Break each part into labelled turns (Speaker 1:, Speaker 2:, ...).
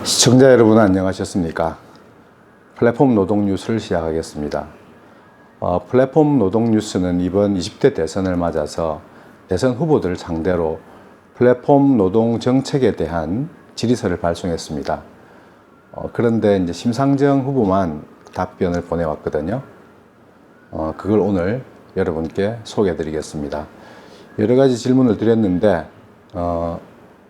Speaker 1: 시청자 여러분 안녕하셨습니까? 플랫폼 노동 뉴스를 시작하겠습니다. 플랫폼 노동 뉴스는 이번 20대 대선을 맞아서 대선 후보들을 상대로 플랫폼 노동 정책에 대한 질의서를 발송했습니다. 그런데 이제 심상정 후보만 답변을 보내왔거든요. 그걸 오늘 여러분께 소개해 드리겠습니다. 여러 가지 질문을 드렸는데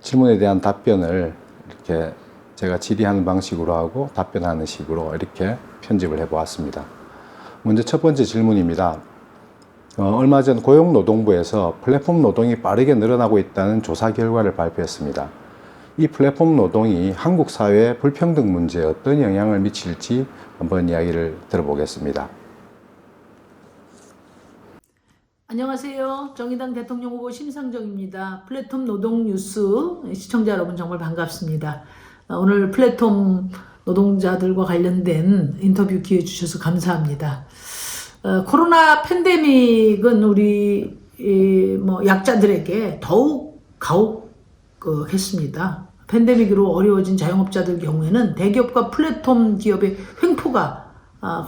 Speaker 1: 질문에 대한 답변을 이렇게 제가 질의하는 방식으로 하고 답변하는 식으로 이렇게 편집을 해 보았습니다. 먼저 첫 번째 질문입니다. 얼마 전 고용노동부에서 플랫폼 노동이 빠르게 늘어나고 있다는 조사 결과를 발표했습니다. 이 플랫폼 노동이 한국 사회의 불평등 문제에 어떤 영향을 미칠지 한번 이야기를 들어보겠습니다.
Speaker 2: 안녕하세요. 정의당 대통령 후보 심상정입니다. 플랫폼 노동 뉴스 시청자 여러분 정말 반갑습니다. 오늘 플랫폼 노동자들과 관련된 인터뷰 기회 주셔서 감사합니다. 코로나 팬데믹은 우리 약자들에게 더욱 가혹했습니다. 팬데믹으로 어려워진 자영업자들 경우에는 대기업과 플랫폼 기업의 횡포가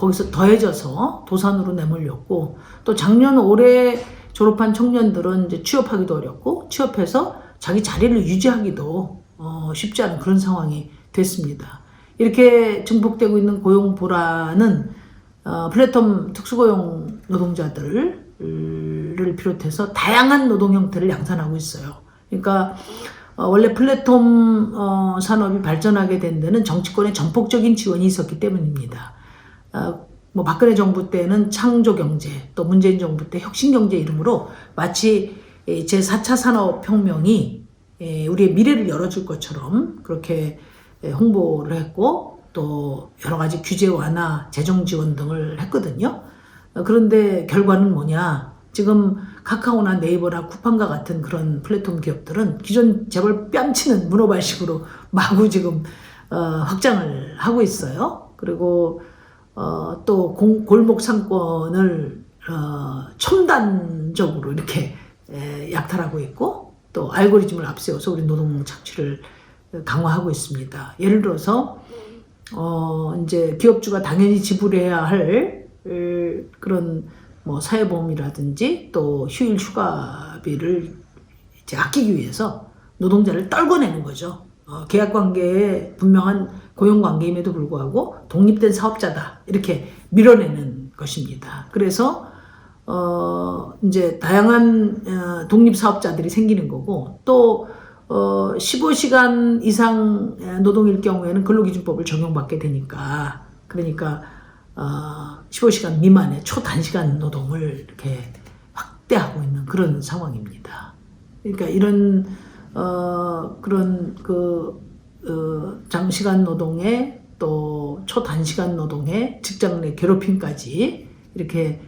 Speaker 2: 거기서 더해져서 도산으로 내몰렸고, 또 작년 올해 졸업한 청년들은 이제 취업하기도 어렵고 취업해서 자기 자리를 유지하기도 쉽지 않은 그런 상황이 됐습니다. 이렇게 증폭되고 있는 고용 불안은 플랫폼 특수고용 노동자들을 비롯해서 다양한 노동 형태를 양산하고 있어요. 그러니까 원래 플랫폼 산업이 발전하게 된 데는 정치권의 전폭적인 지원이 있었기 때문입니다. 박근혜 정부 때는 창조경제, 또 문재인 정부 때 혁신경제 이름으로 마치 제4차 산업혁명이 우리의 미래를 열어줄 것처럼 그렇게 홍보를 했고, 또 여러 가지 규제 완화, 재정 지원 등을 했거든요. 그런데 결과는 뭐냐? 지금 카카오나 네이버나 쿠팡과 같은 그런 플랫폼 기업들은 기존 재벌 뺨치는 문어발식으로 마구 지금 확장을 하고 있어요. 그리고 또 골목 상권을 첨단적으로 이렇게 약탈하고 있고, 또 알고리즘을 앞세워서 우리 노동 착취를 강화하고 있습니다. 예를 들어서 이제 기업주가 당연히 지불해야 할 그런 사회보험이라든지 또 휴일 휴가비를 이제 아끼기 위해서 노동자를 떨궈내는 거죠. 계약관계에 분명한 고용관계임에도 불구하고 독립된 사업자다 이렇게 밀어내는 것입니다. 그래서 이제 다양한 독립사업자들이 생기는 거고, 또 15시간 이상 노동일 경우에는 근로기준법을 적용받게 되니까, 그러니까 15시간 미만의 초단시간 노동을 이렇게 확대하고 있는 그런 상황입니다. 그러니까 이런 그런 장시간 노동에 또 초단시간 노동에 직장 내 괴롭힘까지 이렇게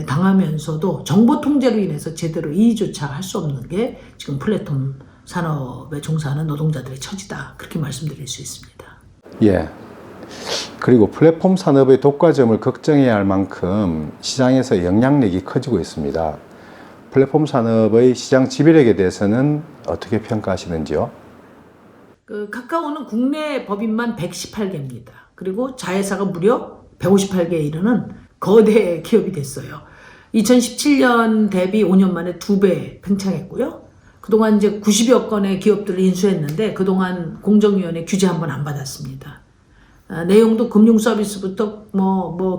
Speaker 2: 당하면서도 정보 통제로 인해서 제대로 이의조차 할 수 없는 게 지금 플랫폼 산업에 종사하는 노동자들의 처지다, 그렇게 말씀드릴 수 있습니다.
Speaker 1: 예. 그리고 플랫폼 산업의 독과점을 걱정해야 할 만큼 시장에서 영향력이 커지고 있습니다. 플랫폼 산업의 시장 지배력에 대해서는 어떻게 평가하시는지요?
Speaker 2: 카카오는 국내 법인만 118개입니다. 그리고 자회사가 무려 158개에 이르는 거대 기업이 됐어요. 2017년 대비 5년 만에 2배 팽창했고요. 그동안 이제 90여 건의 기업들을 인수했는데 그동안 공정위원회 규제 한 번 안 받았습니다. 내용도 금융 서비스부터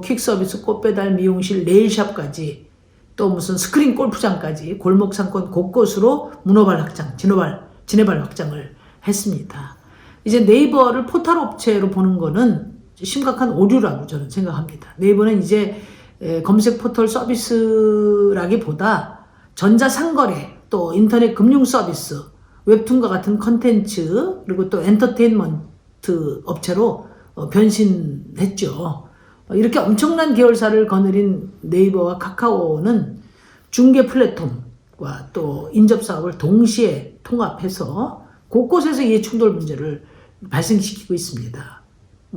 Speaker 2: 퀵 서비스, 꽃배달, 미용실, 네일샵까지, 또 무슨 스크린 골프장까지 골목 상권 곳곳으로 문어발 확장, 지네발 확장을 했습니다. 이제 네이버를 포털 업체로 보는 거는 심각한 오류라고 저는 생각합니다. 네이버는 이제 검색 포털 서비스라기보다 전자상거래, 또 인터넷 금융 서비스, 웹툰과 같은 컨텐츠, 그리고 또 엔터테인먼트 업체로 변신했죠. 이렇게 엄청난 계열사를 거느린 네이버와 카카오는 중개 플랫폼과 또 인접 사업을 동시에 통합해서 곳곳에서 이해충돌 문제를 발생시키고 있습니다.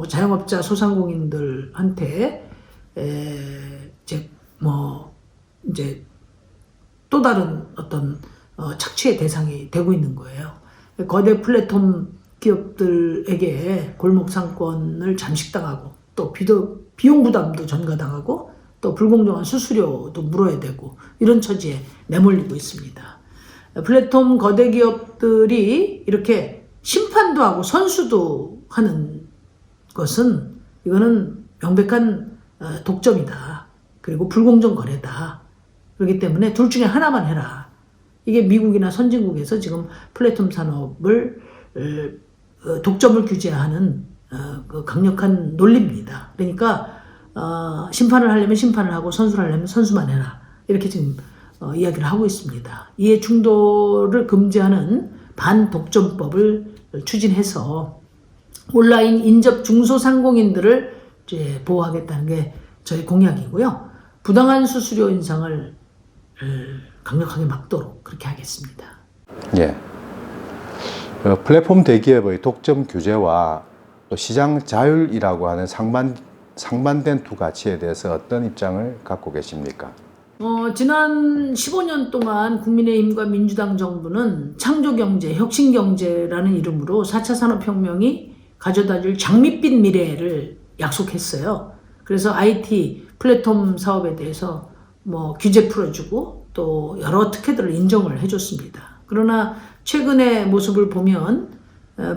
Speaker 2: 자영업자 소상공인들한테 이제 또 다른 어떤 착취의 대상이 되고 있는 거예요. 거대 플랫폼 기업들에게 골목 상권을 잠식당하고 또 비용 부담도 전가당하고 또 불공정한 수수료도 물어야 되고 이런 처지에 내몰리고 있습니다. 플랫폼 거대 기업들이 이렇게 심판도 하고 선수도 하는 것은 이거는 명백한 독점이다. 그리고 불공정 거래다. 그렇기 때문에 둘 중에 하나만 해라. 이게 미국이나 선진국에서 지금 플랫폼 산업을 독점을 규제하는 그 강력한 논리입니다. 그러니까 심판을 하려면 심판을 하고 선수를 하려면 선수만 해라. 이렇게 지금 이야기를 하고 있습니다. 이해 충돌을 금지하는 반독점법을 추진해서 온라인 인접 중소상공인들을 이제 보호하겠다는 게 저희 공약이고요. 부당한 수수료 인상을 강력하게 막도록 그렇게 하겠습니다.
Speaker 1: 예. 플랫폼 대기업의 독점 규제와 또 시장 자율이라고 하는 상반된 두 가치에 대해서 어떤 입장을 갖고 계십니까?
Speaker 2: 지난 15년 동안 국민의힘과 민주당 정부는 창조경제, 혁신경제라는 이름으로 4차 산업혁명이 가져다줄 장밋빛 미래를 약속했어요. 그래서 IT 플랫폼 사업에 대해서 규제 풀어주고 또 여러 특혜들을 인정을 해줬습니다. 그러나 최근의 모습을 보면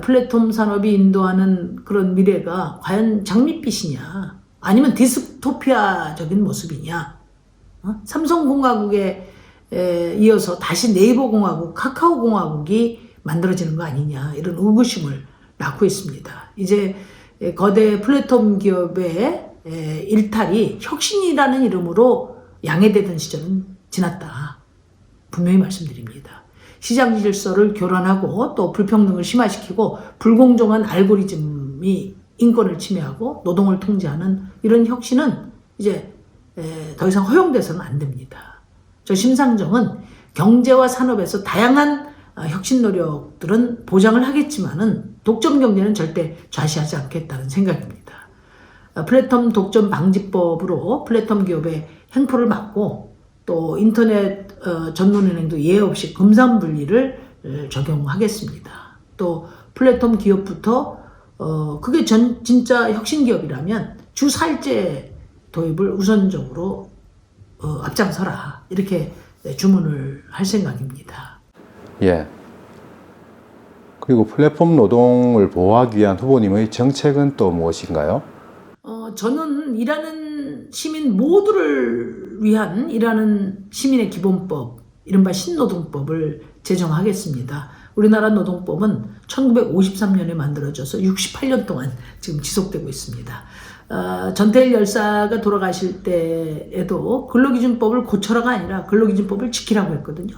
Speaker 2: 플랫폼 산업이 인도하는 그런 미래가 과연 장밋빛이냐 아니면 디스토피아적인 모습이냐. 삼성공화국에 이어서 다시 네이버공화국, 카카오공화국이 만들어지는 거 아니냐 이런 의구심을 낳고 있습니다. 이제 거대 플랫폼 기업의 일탈이 혁신이라는 이름으로 양해되던 시절은 지났다. 분명히 말씀드립니다. 시장 질서를 교란하고 또 불평등을 심화시키고 불공정한 알고리즘이 인권을 침해하고 노동을 통제하는 이런 혁신은 이제 더 이상 허용돼서는 안 됩니다. 저 심상정은 경제와 산업에서 다양한 혁신 노력들은 보장을 하겠지만은 독점 경제는 절대 좌시하지 않겠다는 생각입니다. 플랫폼 독점 방지법으로 플랫폼 기업의 행포를 막고 또 인터넷 전문은행도 예외 없이 금산분리를 적용하겠습니다. 또 플랫폼 기업부터 그게 진짜 혁신 기업이라면 주 4일제 도입을 우선적으로 앞장서라 이렇게 주문을 할 생각입니다.
Speaker 1: 예. 그리고 플랫폼 노동을 보호하기 위한 후보님의 정책은 또 무엇인가요?
Speaker 2: 저는 일하는 시민 모두를 위한 일하는 시민의 기본법, 이른바 신노동법을 제정하겠습니다. 우리나라 노동법은 1953년에 만들어져서 68년 동안 지금 지속되고 있습니다. 전태일 열사가 돌아가실 때에도 근로기준법을 고쳐라가 아니라 근로기준법을 지키라고 했거든요.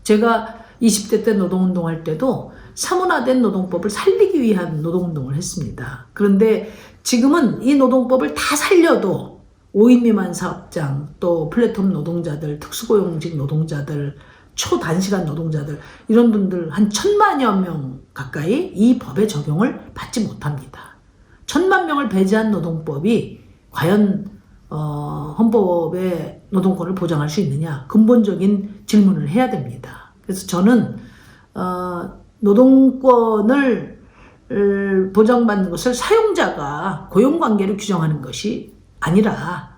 Speaker 2: 제가 20대 때 노동운동할 때도 사문화된 노동법을 살리기 위한 노동운동을 했습니다. 그런데 지금은 이 노동법을 다 살려도 5인 미만 사업장, 또 플랫폼 노동자들, 특수고용직 노동자들, 초단시간 노동자들 이런 분들 한 1,000만여 명 가까이 이 법의 적용을 받지 못합니다. 1,000만 명을 배제한 노동법이 과연 헌법의 노동권을 보장할 수 있느냐 근본적인 질문을 해야 됩니다. 그래서 저는 노동권을 보장받는 것을 사용자가 고용관계로 규정하는 것이 아니라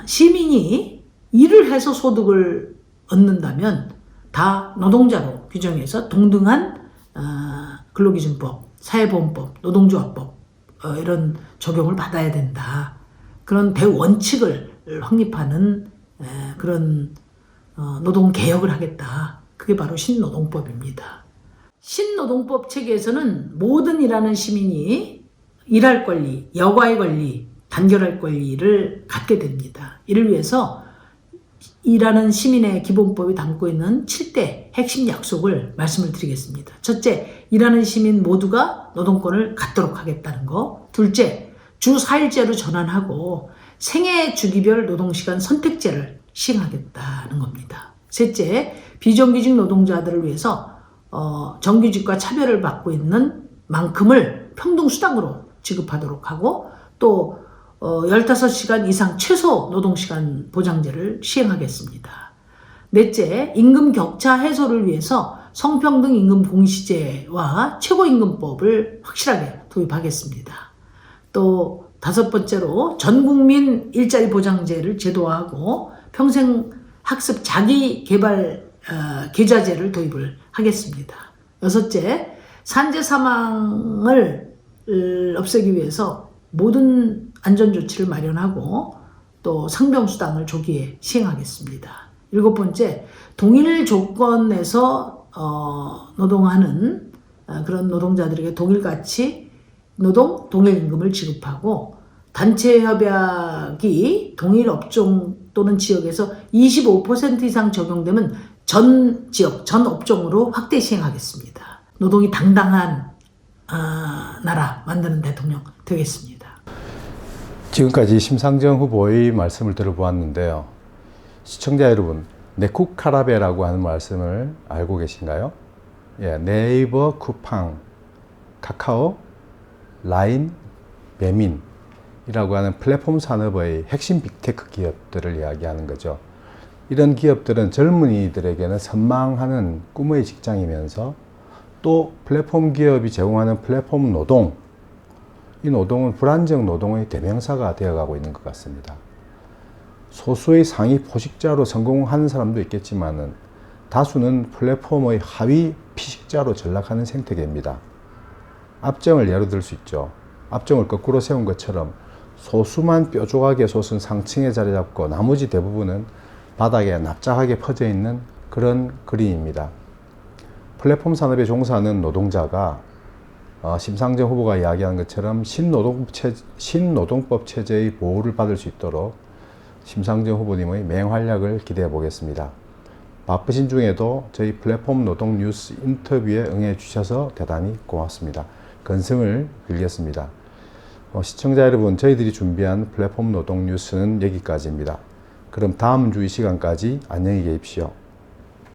Speaker 2: 시민이 일을 해서 소득을 얻는다면 다 노동자로 규정해서 동등한 근로기준법, 사회보험법, 노동조합법 이런 적용을 받아야 된다. 그런 대원칙을 확립하는 그런 노동개혁을 하겠다. 그게 바로 신노동법입니다. 신노동법 체계에서는 모든 일하는 시민이 일할 권리, 여가의 권리, 단결할 권리를 갖게 됩니다. 이를 위해서 일하는 시민의 기본법이 담고 있는 7대 핵심 약속을 말씀을 드리겠습니다. 첫째, 일하는 시민 모두가 노동권을 갖도록 하겠다는 거. 둘째, 주 4일제로 전환하고 생애 주기별 노동시간 선택제를 시행하겠다는 겁니다. 셋째, 비정규직 노동자들을 위해서 정규직과 차별을 받고 있는 만큼을 평등수당으로 지급하도록 하고 또 15시간 이상 최소 노동시간 보장제를 시행하겠습니다. 넷째, 임금 격차 해소를 위해서 성평등 임금 공시제와 최고임금법을 확실하게 도입하겠습니다. 또 다섯 번째로 전국민 일자리 보장제를 제도화하고 평생 학습 자기 개발 계좌제를 도입을 하겠습니다. 여섯째, 산재 사망을 없애기 위해서 모든 안전조치를 마련하고 또 상병수당을 조기에 시행하겠습니다. 일곱 번째, 동일 조건에서 노동하는 그런 노동자들에게 동일가치 노동, 동일임금을 지급하고 단체 협약이 동일 업종 또는 지역에서 25% 이상 적용되면 전 지역, 전 업종으로 확대 시행하겠습니다. 노동이 당당한 나라 만드는 대통령 되겠습니다.
Speaker 1: 지금까지 심상정 후보의 말씀을 들어보았는데요. 시청자 여러분, 네쿠카라베라고 하는 말씀을 알고 계신가요? 예, 네이버, 쿠팡, 카카오, 라인, 배민이라고 하는 플랫폼 산업의 핵심 빅테크 기업들을 이야기하는 거죠. 이런 기업들은 젊은이들에게는 선망하는 꿈의 직장이면서 또 플랫폼 기업이 제공하는 플랫폼 노동, 이 노동은 불안정 노동의 대명사가 되어가고 있는 것 같습니다. 소수의 상위 포식자로 성공하는 사람도 있겠지만은 다수는 플랫폼의 하위 피식자로 전락하는 생태계입니다. 압정을 예로 들 수 있죠. 압정을 거꾸로 세운 것처럼 소수만 뾰족하게 솟은 상층에 자리 잡고 나머지 대부분은 바닥에 납작하게 퍼져 있는 그런 그림입니다. 플랫폼 산업에 종사하는 노동자가 심상정 후보가 이야기한 것처럼 신노동법 체제의 보호를 받을 수 있도록 심상정 후보님의 맹활약을 기대해 보겠습니다. 바쁘신 중에도 저희 플랫폼 노동 뉴스 인터뷰에 응해 주셔서 대단히 고맙습니다. 건승을 빌겠습니다. 시청자 여러분, 저희들이 준비한 플랫폼 노동 뉴스는 여기까지입니다. 그럼 다음 주 이 시간까지 안녕히 계십시오.